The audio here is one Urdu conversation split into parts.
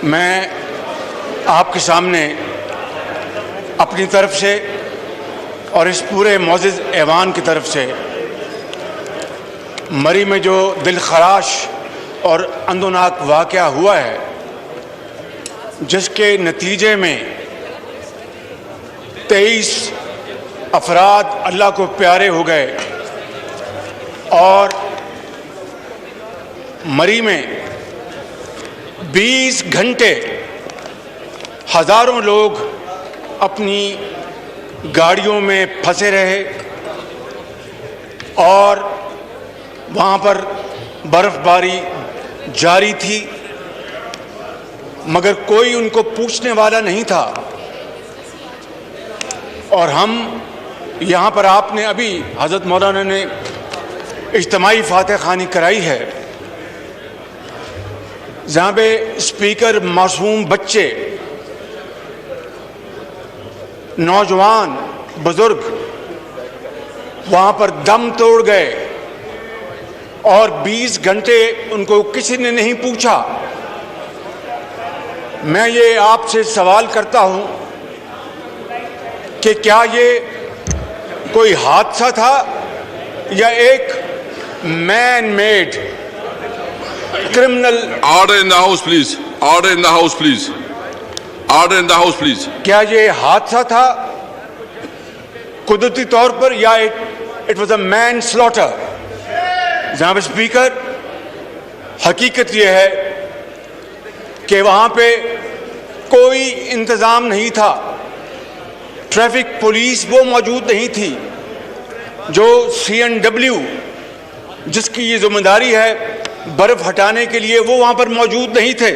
میں آپ کے سامنے اپنی طرف سے اور اس پورے معزز ایوان کی طرف سے مری میں جو دل خراش اور اندوناک واقعہ ہوا ہے، جس کے نتیجے میں 23 افراد اللہ کو پیارے ہو گئے اور مری میں 20 گھنٹے ہزاروں لوگ اپنی گاڑیوں میں پھنسے رہے اور وہاں پر برف باری جاری تھی، مگر کوئی ان کو پوچھنے والا نہیں تھا۔ اور ہم یہاں پر آپ نے ابھی حضرت مولانا نے اجتماعی فاتح خوانی کرائی ہے، جہاں پہ اسپیکر معصوم بچے، نوجوان، بزرگ وہاں پر دم توڑ گئے اور 20 گھنٹے ان کو کسی نے نہیں پوچھا۔ میں یہ آپ سے سوال کرتا ہوں کہ کیا یہ کوئی حادثہ تھا یا ایک man made criminal? Order in the house, please. Order in the house, please. Order in the house, please. کیا یہ حادثہ تھا قدرتی طور پر یا it was a manslaughter? جناب اسپیکر، حقیقت یہ ہے کہ وہاں پہ کوئی انتظام نہیں تھا، ٹریفک پولیس وہ موجود نہیں تھی، جو CNW جس کی یہ ذمہ داری ہے برف ہٹانے کے لیے، وہ وہاں پر موجود نہیں تھے،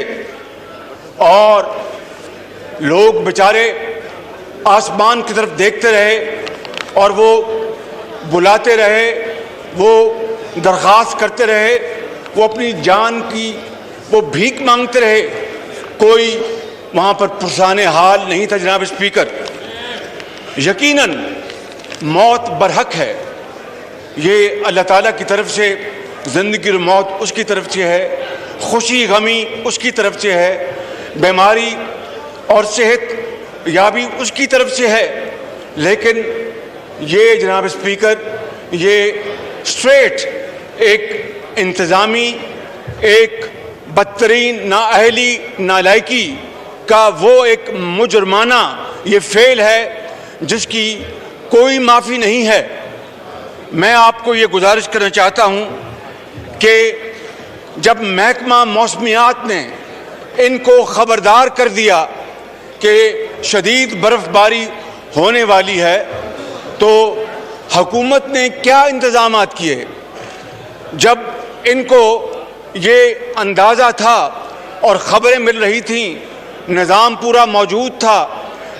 اور لوگ بیچارے آسمان کی طرف دیکھتے رہے اور وہ بلاتے رہے، وہ درخواست کرتے رہے، وہ اپنی جان کی وہ بھیک مانگتے رہے، کوئی وہاں پر پرسان حال نہیں تھا۔ جناب اسپیکر، یقیناً موت برحق ہے، یہ اللہ تعالیٰ کی طرف سے، زندگی اور موت اس کی طرف سے ہے، خوشی غمی اس کی طرف سے ہے، بیماری اور صحت یابی اس کی طرف سے ہے، لیکن یہ جناب اسپیکر یہ اسٹریٹ ایک انتظامی، ایک بدترین نااہلی، نالائکی کا وہ ایک مجرمانہ یہ فعل ہے جس کی کوئی معافی نہیں ہے۔ میں آپ کو یہ گزارش کرنا چاہتا ہوں کہ جب محکمہ موسمیات نے ان کو خبردار کر دیا کہ شدید برف باری ہونے والی ہے، تو حکومت نے کیا انتظامات کیے؟ جب ان کو یہ اندازہ تھا اور خبریں مل رہی تھیں، نظام پورا موجود تھا،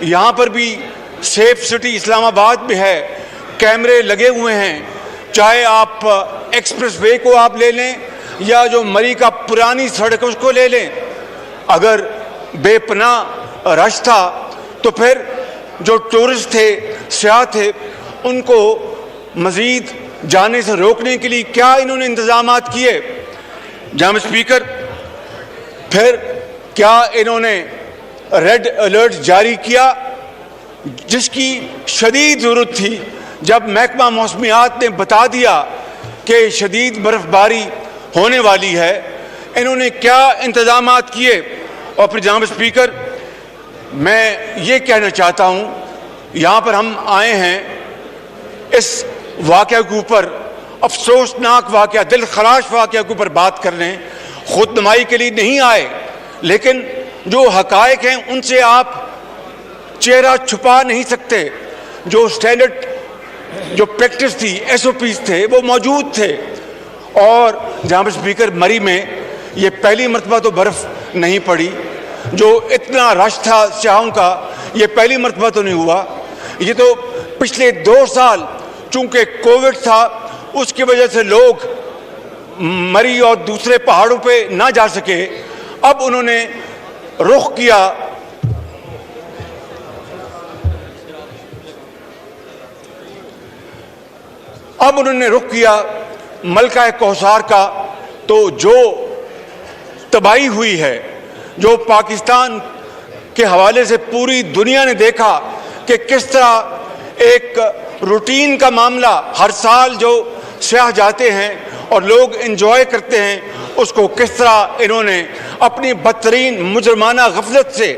یہاں پر بھی سیف سٹی اسلام آباد میں ہے، کیمرے لگے ہوئے ہیں، چاہے آپ ایکسپریس وے کو آپ لے لیں یا جو مری کا پرانی سڑک اس کو لے لیں، اگر بے پناہ رش تھا تو پھر جو ٹورسٹ تھے، سیاح تھے، ان کو مزید جانے سے روکنے کے لیے کیا انہوں نے انتظامات کیے؟ جناب اسپیکر، پھر کیا انہوں نے ریڈ الرٹ جاری کیا جس کی شدید ضرورت تھی؟ جب محکمہ موسمیات نے بتا دیا کہ شدید برف باری ہونے والی ہے، انہوں نے کیا انتظامات کیے؟ اور پھر جناب اسپیکر، میں یہ کہنا چاہتا ہوں، یہاں پر ہم آئے ہیں اس واقعہ کے اوپر، افسوسناک واقعہ، دل خراش واقعہ کے اوپر بات کرنے، خود نمائی کے لیے نہیں آئے، لیکن جو حقائق ہیں ان سے آپ چہرہ چھپا نہیں سکتے۔ جو اسٹینڈرڈ جو پریکٹس تھی، SOPs تھے، وہ موجود تھے۔ اور جناب اسپیکر، مری میں یہ پہلی مرتبہ تو برف نہیں پڑی، جو اتنا رش تھا سیاحوں کا، یہ پہلی مرتبہ تو نہیں ہوا، یہ تو پچھلے 2 سال چونکہ کووڈ تھا اس کی وجہ سے لوگ مری اور دوسرے پہاڑوں پہ نہ جا سکے۔ اب انہوں نے رخ کیا ملکہ کوثر کا، تو جو تباہی ہوئی ہے، جو پاکستان کے حوالے سے پوری دنیا نے دیکھا کہ کس طرح ایک روٹین کا معاملہ ہر سال جو سیاح جاتے ہیں اور لوگ انجوائے کرتے ہیں اس کو کس طرح انہوں نے اپنی بدترین مجرمانہ غفلت سے،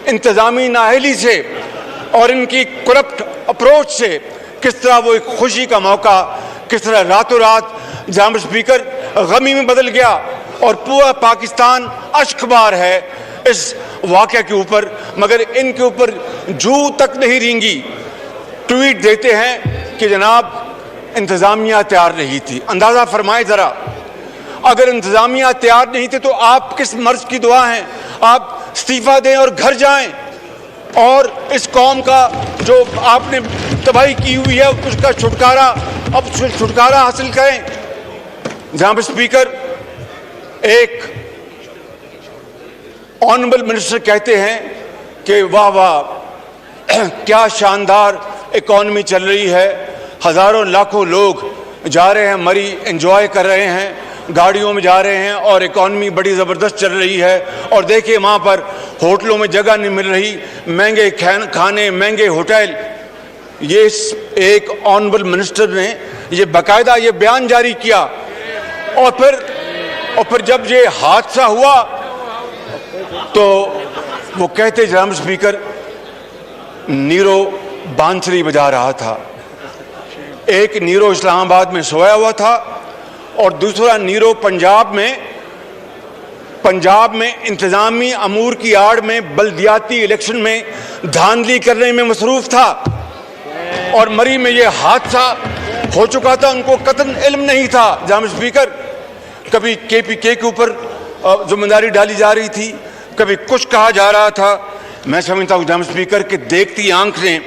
انتظامی نااہلی سے اور ان کی کرپٹ اپروچ سے کس طرح وہ ایک خوشی کا موقع کس طرح راتوں رات جناب اسپیکر غمی میں بدل گیا اور پورا پاکستان اشکبار ہے اس واقعہ کے اوپر، مگر ان کے اوپر جو تک نہیں رینگی۔ ٹویٹ دیتے ہیں کہ جناب انتظامیہ تیار نہیں تھی۔ اندازہ فرمائے ذرا، اگر انتظامیہ تیار نہیں تھے تو آپ کس مرض کی دعا ہیں؟ آپ استعفیٰ دیں اور گھر جائیں اور اس قوم کا جو آپ نے تباہی کی ہوئی ہے اس کا چھٹکارا حاصل کریں۔ جناب اسپیکر، ایک آنریبل منسٹر کہتے ہیں کہ واہ واہ کیا شاندار اکانومی چل رہی ہے، ہزاروں لاکھوں لوگ جا رہے ہیں، مری انجوائے کر رہے ہیں، گاڑیوں میں جا رہے ہیں اور اکانومی بڑی زبردست چل رہی ہے، اور دیکھیں وہاں پر ہوٹلوں میں جگہ نہیں مل رہی، مہنگے کھانے، مہنگے ہوٹل۔ یہ ایک آنریبل منسٹر نے یہ باقاعدہ یہ بیان جاری کیا، اور پھر جب یہ حادثہ ہوا تو وہ کہتے جناب اسپیکر نیرو بانسری بجا رہا تھا۔ ایک نیرو اسلام آباد میں سویا ہوا تھا اور دوسرا نیرو پنجاب میں انتظامی امور کی آڑ میں بلدیاتی الیکشن میں دھاندلی کرنے میں مصروف تھا، اور مری میں یہ حادثہ ہو چکا تھا، ان کو قطعاً علم نہیں تھا۔ جناب اسپیکر، کبھی KPK کے اوپر ذمہ داری ڈالی جا رہی تھی، کبھی کچھ کہا جا رہا تھا۔ میں سمجھتا ہوں جناب اسپیکر کہ دیکھتی آنکھ نے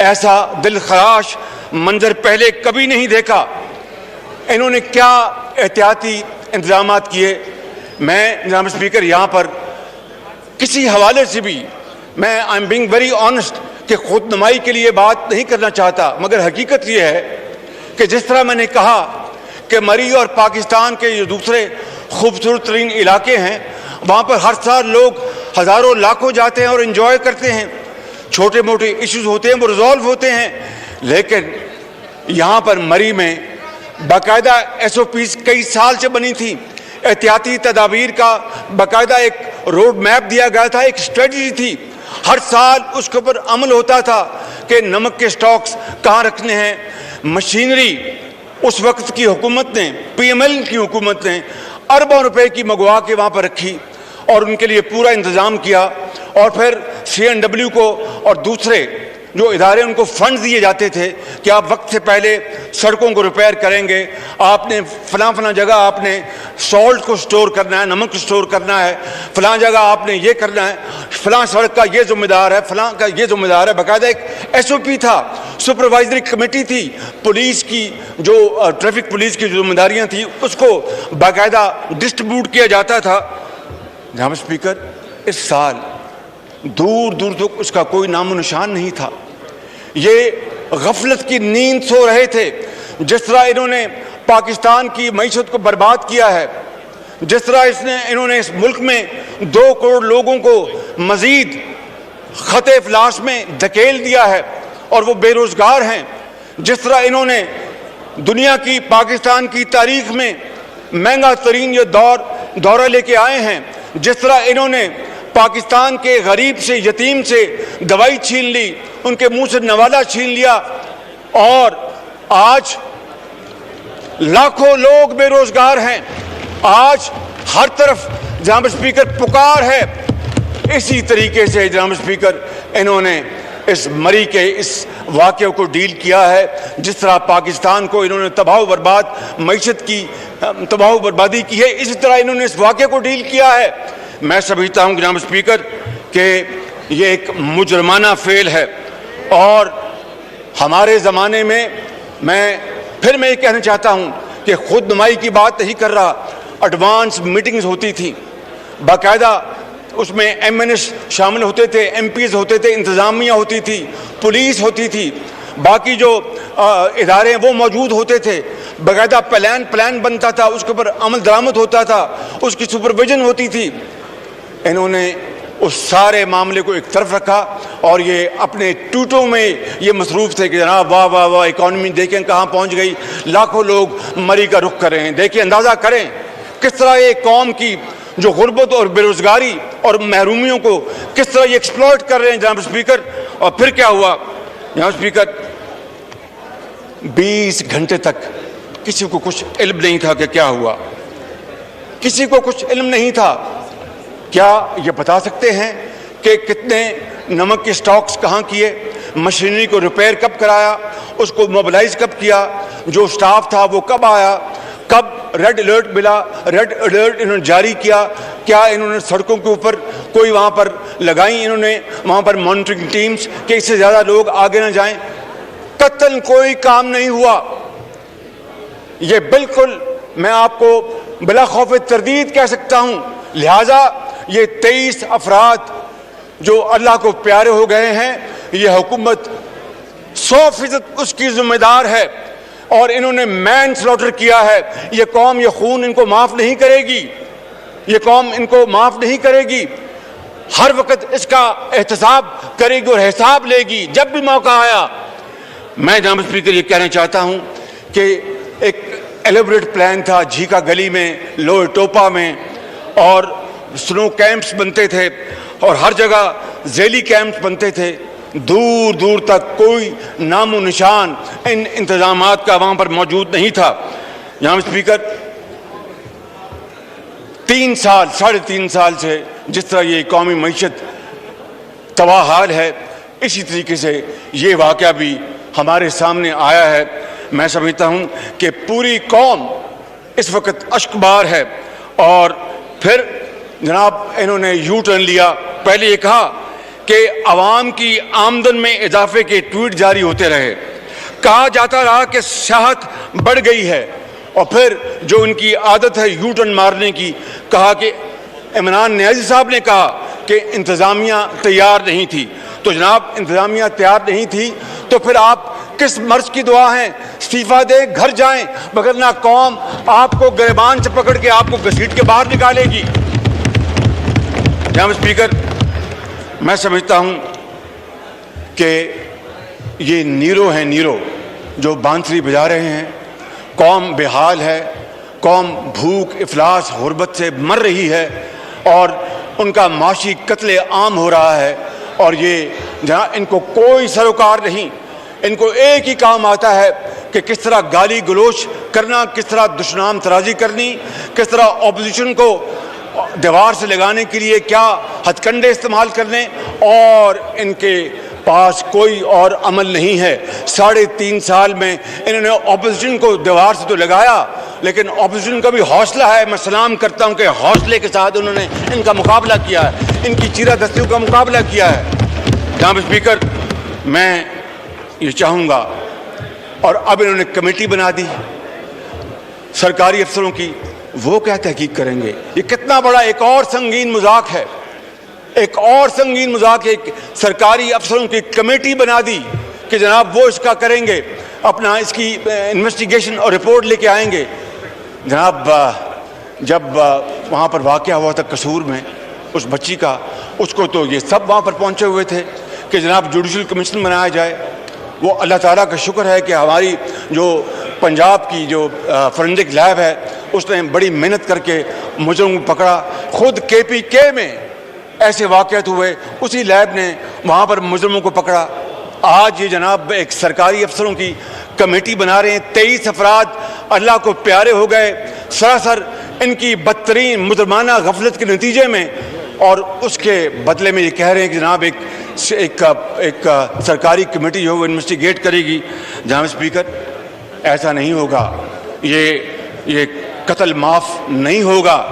ایسا دل خراش منظر پہلے کبھی نہیں دیکھا۔ انہوں نے کیا احتیاطی انتظامات کیے؟ میں جناب اسپیکر یہاں پر کسی حوالے سے بھی میں I am being very honest کہ خود نمائی کے لیے بات نہیں کرنا چاہتا، مگر حقیقت یہ ہے کہ جس طرح میں نے کہا کہ مری اور پاکستان کے جو دوسرے خوبصورت ترین علاقے ہیں وہاں پر ہر سال لوگ ہزاروں لاکھوں جاتے ہیں اور انجوائے کرتے ہیں، چھوٹے موٹے ایشوز ہوتے ہیں وہ ریزالو ہوتے ہیں، لیکن یہاں پر مری میں باقاعدہ SOPs کئی سال سے بنی تھی، احتیاطی تدابیر کا باقاعدہ ایک روڈ میپ دیا گیا تھا، ایک اسٹریٹجی تھی، ہر سال اس کے اوپر عمل ہوتا تھا کہ نمک کے سٹاکس کہاں رکھنے ہیں۔ مشینری اس وقت کی حکومت نے، PML کی حکومت نے اربوں روپے کی منگوا کے وہاں پر رکھی اور ان کے لیے پورا انتظام کیا، اور پھر CNW کو اور دوسرے جو ادارے ان کو فنڈ دیے جاتے تھے کہ آپ وقت سے پہلے سڑکوں کو ریپیئر کریں گے، آپ نے فلاں جگہ آپ نے سالٹ کو سٹور کرنا ہے، نمک کو سٹور کرنا ہے، فلاں جگہ آپ نے یہ کرنا ہے، فلاں سڑک کا یہ ذمہ دار ہے، فلاں کا یہ ذمہ دار ہے۔ باقاعدہ ایک SOP تھا، سپروائزری کمیٹی تھی، پولیس کی جو ٹریفک پولیس کی جو ذمہ داریاں تھیں اس کو باقاعدہ ڈسٹریبیوٹ کیا جاتا تھا۔ جناب اسپیکر، اس سال دور دور تک اس کا کوئی نام و نشان نہیں تھا۔ یہ غفلت کی نیند سو رہے تھے۔ جس طرح انہوں نے پاکستان کی معیشت کو برباد کیا ہے، جس طرح انہوں نے اس ملک میں 2 کروڑ لوگوں کو مزید خط افلاس میں دھکیل دیا ہے اور وہ بے روزگار ہیں، جس طرح انہوں نے دنیا کی پاکستان کی تاریخ میں مہنگا ترین یہ دورہ لے کے آئے ہیں، جس طرح انہوں نے پاکستان کے غریب سے، یتیم سے دوائی چھین لی، ان کے منہ سے نوالا چھین لیا، اور آج لاکھوں لوگ بے روزگار ہیں۔ آج ہر طرف جناب اسپیکر پکار ہے۔ اسی طریقے سے جناب اسپیکر انہوں نے اس مری کے اس واقعے کو ڈیل کیا ہے، جس طرح پاکستان کو انہوں نے تباہ و برباد، معیشت کی تباہ و بربادی کی ہے، اسی طرح انہوں نے اس واقعے کو ڈیل کیا ہے۔ میں سمجھتا ہوں جناب اسپیکر کہ یہ ایک مجرمانہ فعل ہے، اور ہمارے زمانے میں میں یہ کہنا چاہتا ہوں کہ خود نمائی کی بات نہیں کر رہا، ایڈوانس میٹنگز ہوتی تھی، باقاعدہ اس میں MNS شامل ہوتے تھے، MPs ہوتے تھے، انتظامیہ ہوتی تھی، پولیس ہوتی تھی، باقی جو ادارے ہیں وہ موجود ہوتے تھے، باقاعدہ پلان بنتا تھا، اس کے اوپر عمل درآمد ہوتا تھا، اس کی سپرویژن ہوتی تھی۔ انہوں نے اس سارے معاملے کو ایک طرف رکھا اور یہ اپنے ٹوٹوں میں یہ مصروف تھے کہ جناب واہ واہ واہ اکانومی دیکھیں کہاں پہنچ گئی, لاکھوں لوگ مری کا رخ کر رہے ہیں. دیکھیں, اندازہ کریں کس طرح یہ قوم کی جو غربت اور بے روزگاری اور محرومیوں کو کس طرح یہ ایکسپلوئٹ کر رہے ہیں جناب اسپیکر. اور پھر کیا ہوا جناب اسپیکر, 20 گھنٹے تک کسی کو کچھ علم نہیں تھا کہ کیا ہوا, کسی کو کچھ علم نہیں تھا. کیا یہ بتا سکتے ہیں کہ کتنے نمک کے سٹاکس کہاں کیے, مشینری کو ریپیئر کب کرایا, اس کو موبلائز کب کیا, جو سٹاف تھا وہ کب آیا, کب ریڈ الرٹ ملا, ریڈ الرٹ انہوں نے جاری کیا, کیا انہوں نے سڑکوں کے اوپر کوئی وہاں پر لگائیں, انہوں نے وہاں پر مانیٹرنگ ٹیمز کہ اس سے زیادہ لوگ آگے نہ جائیں. قطعاً کوئی کام نہیں ہوا. یہ بالکل میں آپ کو بلا خوف تردید کہہ سکتا ہوں. لہٰذا یہ 23 افراد جو اللہ کو پیارے ہو گئے ہیں, یہ حکومت 100% اس کی ذمہ دار ہے اور انہوں نے مین سلوٹر کیا ہے. یہ قوم یہ خون ان کو معاف نہیں کرے گی, یہ قوم ان کو معاف نہیں کرے گی. ہر وقت اس کا احتساب کرے گی اور حساب لے گی جب بھی موقع آیا. میں جناب اسپیکر یہ کہنا چاہتا ہوں کہ ایک ایلیبریٹ پلان تھا جھیکا گلی میں, لوئے ٹوپا میں, اور سنو کیمپس بنتے تھے اور ہر جگہ ذیلی کیمپس بنتے تھے. دور دور تک کوئی نام و نشان ان انتظامات کا وہاں پر موجود نہیں تھا. جناب اسپیکر, 3 سال 3.5 سال سے جس طرح یہ قومی معیشت تباہ حال ہے, اسی طریقے سے یہ واقعہ بھی ہمارے سامنے آیا ہے. میں سمجھتا ہوں کہ پوری قوم اس وقت اشکبار ہے. اور پھر جناب انہوں نے یو ٹرن لیا. پہلے یہ کہا کہ عوام کی آمدن میں اضافے کے ٹویٹ جاری ہوتے رہے, کہا جاتا رہا کہ سیاحت بڑھ گئی ہے, اور پھر جو ان کی عادت ہے یو ٹرن مارنے کی, کہا کہ عمران نیازی صاحب نے کہا کہ انتظامیہ تیار نہیں تھی. تو جناب انتظامیہ تیار نہیں تھی تو پھر آپ کس مرض کی دعا ہیں, استعفیٰ دیں, گھر جائیں, وگرنہ قوم آپ کو گریبان سے پکڑ کے آپ کو گھسیٹ کے باہر نکالے گی. جناب اسپیکر, میں سمجھتا ہوں کہ یہ نیرو ہیں, نیرو جو بانسری بجا رہے ہیں. قوم بے حال ہے, قوم بھوک, افلاس, غربت سے مر رہی ہے اور ان کا معاشی قتل عام ہو رہا ہے. اور یہ جہاں ان کو کوئی سروکار نہیں, ان کو ایک ہی کام آتا ہے کہ کس طرح گالی گلوچ کرنا, کس طرح دشنام ترازی کرنی, کس طرح اپوزیشن کو دیوار سے لگانے کے لیے کیا ہتھ کنڈے استعمال کرنے, اور ان کے پاس کوئی اور عمل نہیں ہے. 3.5 سال میں انہوں نے اپوزیشن کو دیوار سے تو لگایا, لیکن اپوزیشن کا بھی حوصلہ ہے. میں سلام کرتا ہوں کہ حوصلے کے ساتھ انہوں نے ان کا مقابلہ کیا ہے, ان کی چیرہ دستیوں کا مقابلہ کیا ہے. جناب اسپیکر, میں یہ چاہوں گا, اور اب انہوں نے کمیٹی بنا دی سرکاری افسروں کی, وہ کیا تحقیق کریں گے؟ یہ کتنا بڑا ایک اور سنگین مذاق ہے, ایک اور سنگین مذاق. ایک سرکاری افسروں کی کمیٹی بنا دی کہ جناب وہ اس کا کریں گے, اپنا اس کی انویسٹیگیشن اور رپورٹ لے کے آئیں گے. جناب جب وہاں پر واقعہ ہوا تھا قصور میں اس بچی کا, اس کو تو یہ سب وہاں پر پہنچے ہوئے تھے کہ جناب جوڈیشل کمیشن بنایا جائے. وہ اللہ تعالیٰ کا شکر ہے کہ ہماری جو پنجاب کی جو فورینسک لیب ہے اس نے بڑی محنت کر کے مجرم کو پکڑا. خود KPK میں ایسے واقعات ہوئے, اسی لیب نے وہاں پر مجرموں کو پکڑا. آج یہ جناب ایک سرکاری افسروں کی کمیٹی بنا رہے ہیں. 23 افراد اللہ کو پیارے ہو گئے سراسر ان کی بدترین مجرمانہ غفلت کے نتیجے میں, اور اس کے بدلے میں یہ کہہ رہے ہیں کہ جناب ایک سرکاری کمیٹی جو ہے وہ انویسٹیگیٹ کرے گی. جناب اسپیکر, ایسا نہیں ہوگا. یہ قتل معاف نہیں ہوگا.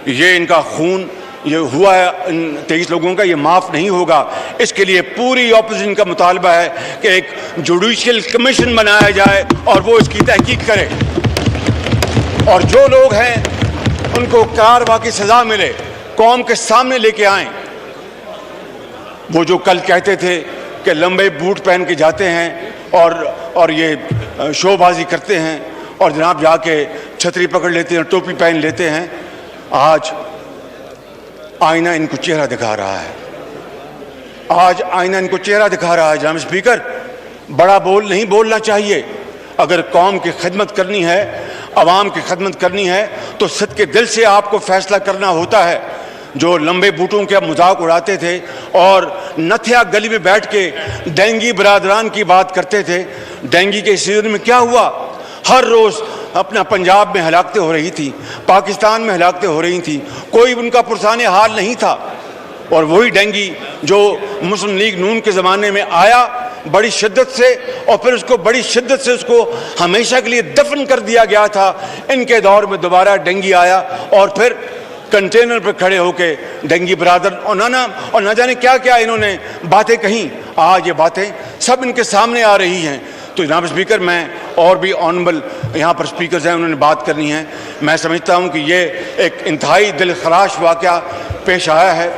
یہ ان کا خون یہ ہوا ہے ان 23 لوگوں کا, یہ معاف نہیں ہوگا. اس کے لیے پوری اپوزیشن کا مطالبہ ہے کہ ایک جوڈیشل کمیشن بنایا جائے اور وہ اس کی تحقیق کرے, اور جو لوگ ہیں ان کو قرار واقعی سزا ملے, قوم کے سامنے لے کے آئیں. وہ جو کل کہتے تھے کہ لمبے بوٹ پہن کے جاتے ہیں اور یہ شو بازی کرتے ہیں اور جناب جا کے چھتری پکڑ لیتے ہیں, ٹوپی پہن لیتے ہیں, آئینہ ان کو چہرہ دکھا رہا ہے. آج آئینہ ان کو چہرہ دکھا رہا ہے. جناب اسپیکر, بڑا بول نہیں بولنا چاہیے. اگر قوم کی خدمت کرنی ہے, عوام کی خدمت کرنی ہے, تو صدقے دل سے آپ کو فیصلہ کرنا ہوتا ہے. جو لمبے بوٹوں کے مذاق اڑاتے تھے اور نتھیا گلی میں بیٹھ کے ڈینگی برادران کی بات کرتے تھے, ڈینگی کے سیزن میں کیا ہوا؟ ہر روز اپنا پنجاب میں ہلاکتیں ہو رہی تھی, پاکستان میں ہلاکتیں ہو رہی تھیں, کوئی ان کا پرسان حال نہیں تھا. اور وہی ڈینگی جو مسلم لیگ نون کے زمانے میں آیا بڑی شدت سے, اور پھر اس کو بڑی شدت سے اس کو ہمیشہ کے لیے دفن کر دیا گیا تھا. ان کے دور میں دوبارہ ڈینگی آیا اور پھر کنٹینر پہ کھڑے ہو کے ڈینگی برادر اور نہ جانے کیا کیا انہوں نے باتیں کہیں. آج یہ باتیں سب ان کے سامنے آ رہی ہیں. تو جناب اسپیکر, میں اور بھی آنریبل یہاں پر اسپیکرز ہیں, انہوں نے بات کرنی ہے. میں سمجھتا ہوں کہ یہ ایک انتہائی دل خراش واقعہ پیش آیا ہے,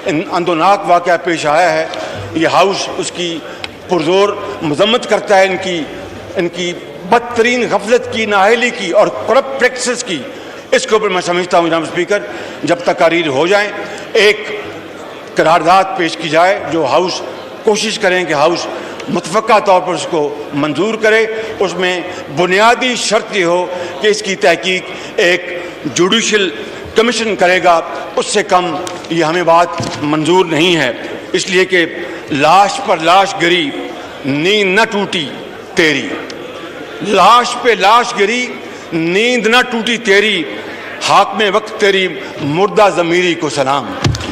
اندوناک واقعہ پیش آیا ہے. یہ ہاؤس اس کی پرزور مذمت کرتا ہے ان کی بدترین غفلت کی, نااہلی کی اور کرپٹ پریکٹسز کی. اس کے اوپر میں سمجھتا ہوں جناب اسپیکر, جب تقاریر ہو جائیں ایک قرارداد پیش کی جائے, جو ہاؤس کوشش کریں کہ ہاؤس متفقہ طور پر اس کو منظور کرے. اس میں بنیادی شرط یہ ہو کہ اس کی تحقیق ایک جوڈیشل کمیشن کرے گا, اس سے کم یہ ہمیں بات منظور نہیں ہے. اس لیے کہ لاش پر لاش گری, نیند نہ ٹوٹی تیری. لاش پہ لاش گری, نیند نہ ٹوٹی تیری. حاکم وقت تیری مردہ ضمیری کو سلام.